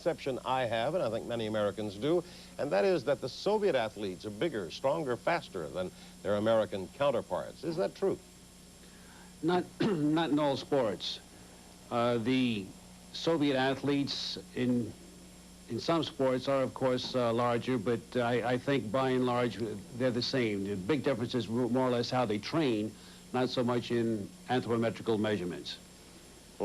misconception I have, and I think many Americans do, and that is that the Soviet athletes are bigger, stronger, faster than their American counterparts. Is that true? Not, not in all sports. The Soviet athletes in some sports are, of course, larger, but I think by and large they're the same. The big difference is more or less how they train, not so much in anthropometrical measurements.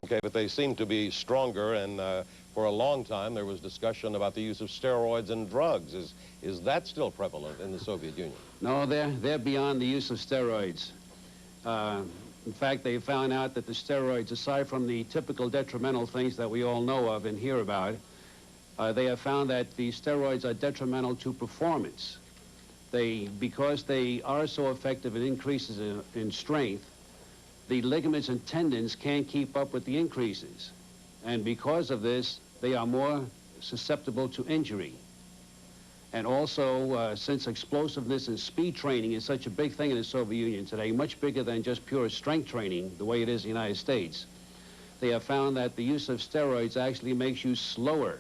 Okay, but they seem to be stronger, and for a long time there was discussion about the use of steroids and drugs. Is that still prevalent in the Soviet Union? No, they're beyond the use of steroids. In fact, they found out that the steroids, aside from the typical detrimental things that we all know of and hear about, they have found that the steroids are detrimental to performance. Because they are so effective in increases in strength, the ligaments and tendons can't keep up with the increases. And because of this, they are more susceptible to injury. And also, since explosiveness and speed training is such a big thing in the Soviet Union today, much bigger than just pure strength training, the way it is in the United States, they have found that the use of steroids actually makes you slower.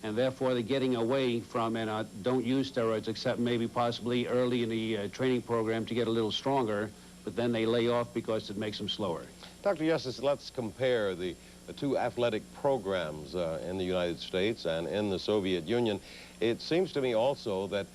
And therefore, they're getting away from, and don't use steroids except maybe possibly early in the training program to get a little stronger, but then they lay off because it makes them slower. Dr. Yessis, let's compare the two athletic programs in the United States and in the Soviet Union. It seems to me also that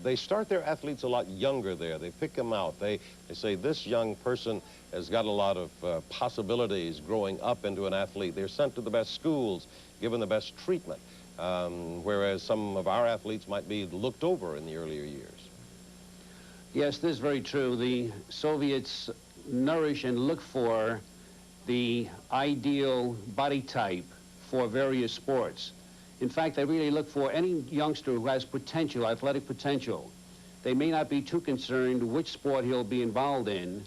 they start their athletes a lot younger there. They pick them out. They say this young person has got a lot of possibilities growing up into an athlete. They're sent to the best schools, given the best treatment, whereas some of our athletes might be looked over in the earlier years. Yes, this is very true. The Soviets nourish and look for the ideal body type for various sports. In fact, they really look for any youngster who has potential, athletic potential. They may not be too concerned which sport he'll be involved in,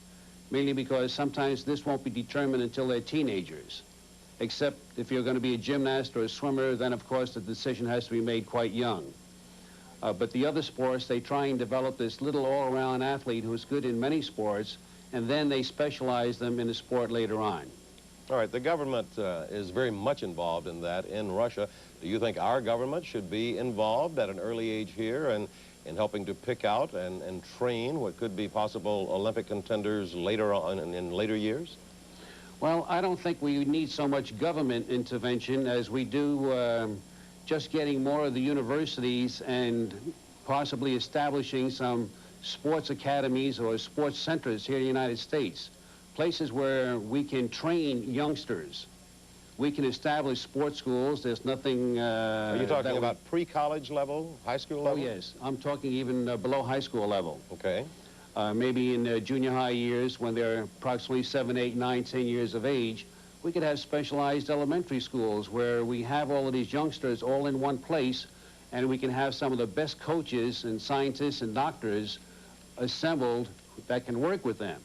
mainly because sometimes this won't be determined until they're teenagers. Except if you're going to be a gymnast or a swimmer, then of course the decision has to be made quite young. But the other sports, they try and develop this little all-around athlete who's good in many sports, and then they specialize them in the sport later on. All right, the government is very much involved in that in Russia. Do you think our government should be involved at an early age here and in helping to pick out and train what could be possible Olympic contenders later on in later years? Well, I don't think we need so much government intervention as we do just getting more of the universities and possibly establishing some sports academies or sports centers here in the United States. Places where we can train youngsters. We can establish sports schools. There's nothing... Are you talking about pre-college level, high school level? Oh, yes. I'm talking even below high school level. Okay. Maybe in junior high years when they're approximately 7, 8, 9, 10 years of age, we could have specialized elementary schools where we have all of these youngsters all in one place, and we can have some of the best coaches and scientists and doctors assembled that can work with them.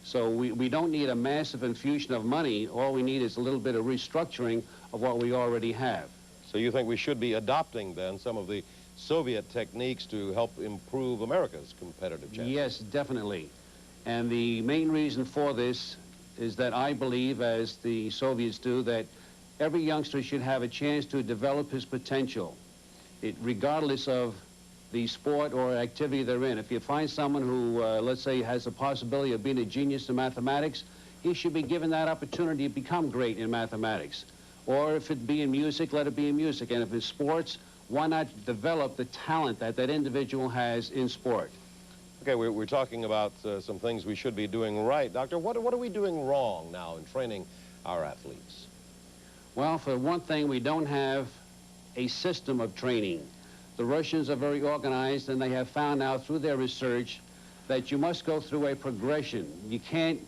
So we don't need a massive infusion of money. All we need is a little bit of restructuring of what we already have. So you think we should be adopting then some of the Soviet techniques to help improve America's competitive chances? Yes, definitely. And the main reason for this is that I believe, as the Soviets do, that every youngster should have a chance to develop his potential, regardless of the sport or activity they're in. If you find someone who, let's say, has a possibility of being a genius in mathematics, he should be given that opportunity to become great in mathematics. Or if it be in music, let it be in music. And if it's sports, why not develop the talent that that individual has in sport? Okay, we're talking about some things we should be doing right. Doctor, what are we doing wrong now in training our athletes? Well, for one thing, we don't have a system of training. The Russians are very organized, and they have found out through their research that you must go through a progression. You can't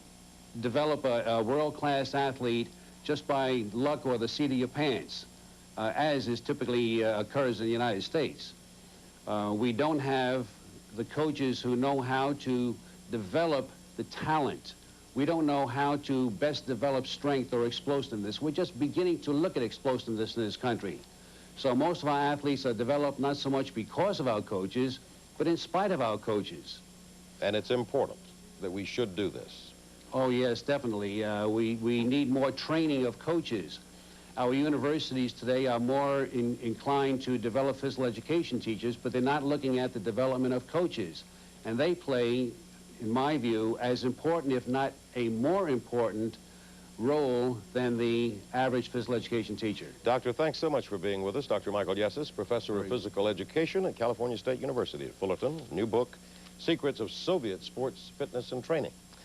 develop a world-class athlete just by luck or the seat of your pants, as is typically occurs in the United States. We don't have the coaches who know how to develop the talent. We don't know how to best develop strength or explosiveness. We're just beginning to look at explosiveness in this country. So most of our athletes are developed not so much because of our coaches, but in spite of our coaches. And it's important that we should do this. Oh, yes, definitely. We need more training of coaches. Our universities today are more inclined to develop physical education teachers, but they're not looking at the development of coaches. And they play, in my view, as important, if not a more important, role than the average physical education teacher. Doctor, thanks so much for being with us. Dr. Michael Yessis, Professor of Physical Education at California State University at Fullerton. New book, Secrets of Soviet Sports Fitness and Training.